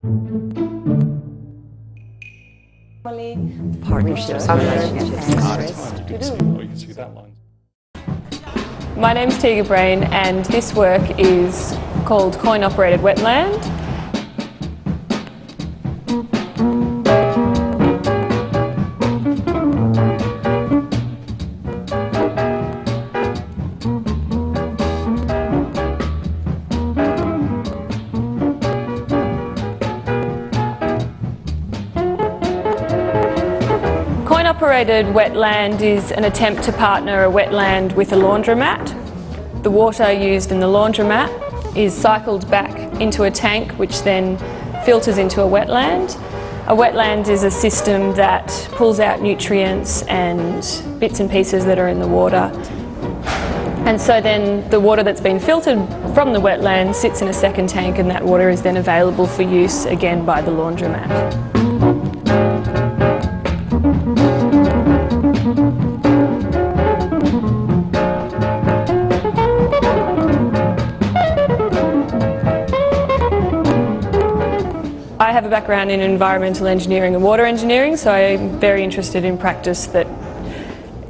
Partnerships. My name's Tega and this work is called Coin-Operated Wetland. Coin-operated wetland is an attempt to partner a wetland with a laundromat. The water used in the laundromat is cycled back into a tank which then filters into a wetland. A wetland is a system that pulls out nutrients and bits and pieces that are in the water. And so then the water that's been filtered from the wetland sits in a second tank, and that water is then available for use again by the laundromat. I have a background in environmental engineering and water engineering, so I'm very interested in practice that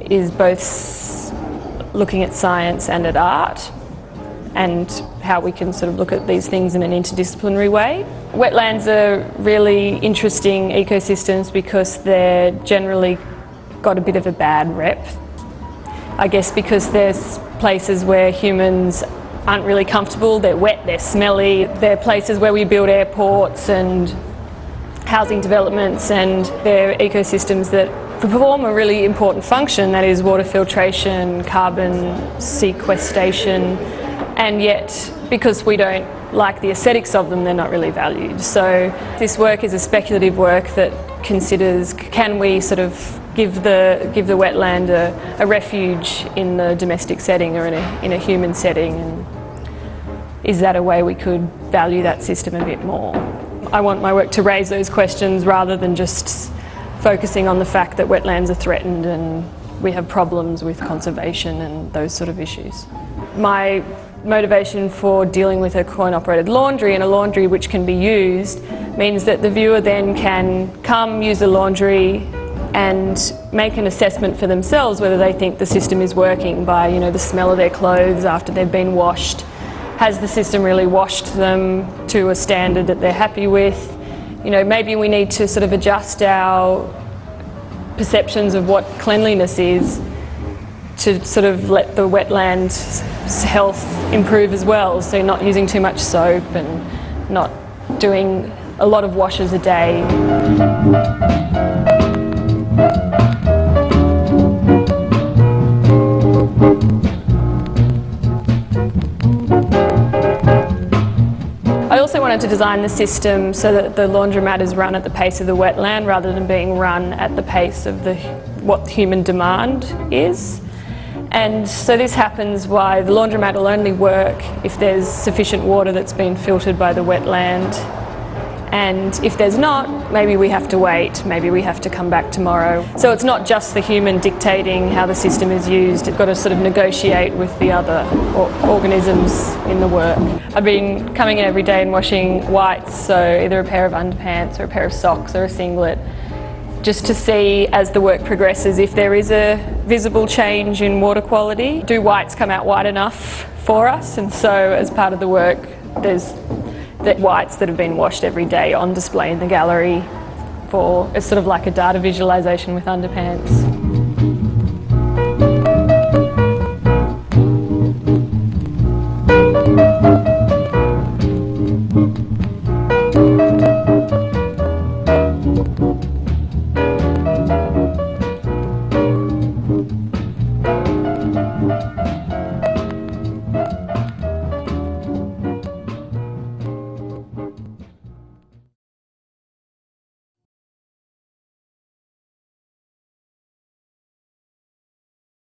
is both looking at science and at art, and how we can sort of look at these things in an interdisciplinary way. Wetlands are really interesting ecosystems because they're generally got a bit of a bad rep. I guess because there's places where humans aren't really comfortable, they're wet, they're smelly, they're places where we build airports and housing developments, and they're ecosystems that perform a really important function, that is water filtration, carbon sequestration, and yet because we don't like the aesthetics of them, they're not really valued. So this work is a speculative work that considers, can we sort of give the wetland a refuge in the domestic setting or in a human setting, and is that a way we could value that system a bit more? I want my work to raise those questions rather than just focusing on the fact that wetlands are threatened and we have problems with conservation and those sort of issues. My motivation for dealing with a coin-operated laundry, and a laundry which can be used, means that the viewer then can come, use the laundry and make an assessment for themselves whether they think the system is working by, you know, the smell of their clothes after they've been washed. Has the system really washed them to a standard that they're happy with? You know, maybe we need to sort of adjust our perceptions of what cleanliness is to sort of let the wetland health improve as well. So not using too much soap and not doing a lot of washes a day. I also wanted to design the system so that the laundromat is run at the pace of the wetland rather than being run at the pace of what human demand is. And so this happens by the laundromat will only work if there's sufficient water that's been filtered by the wetland. And if there's not, maybe we have to wait, maybe we have to come back tomorrow. So it's not just the human dictating how the system is used, it's got to sort of negotiate with the other organisms in the work. I've been coming in every day and washing whites, so either a pair of underpants or a pair of socks or a singlet, just to see as the work progresses if there is a visible change in water quality. Do whites come out white enough for us? And so as part of the work, there's the whites that have been washed every day on display in the gallery for, it's sort of like a data visualisation with underpants.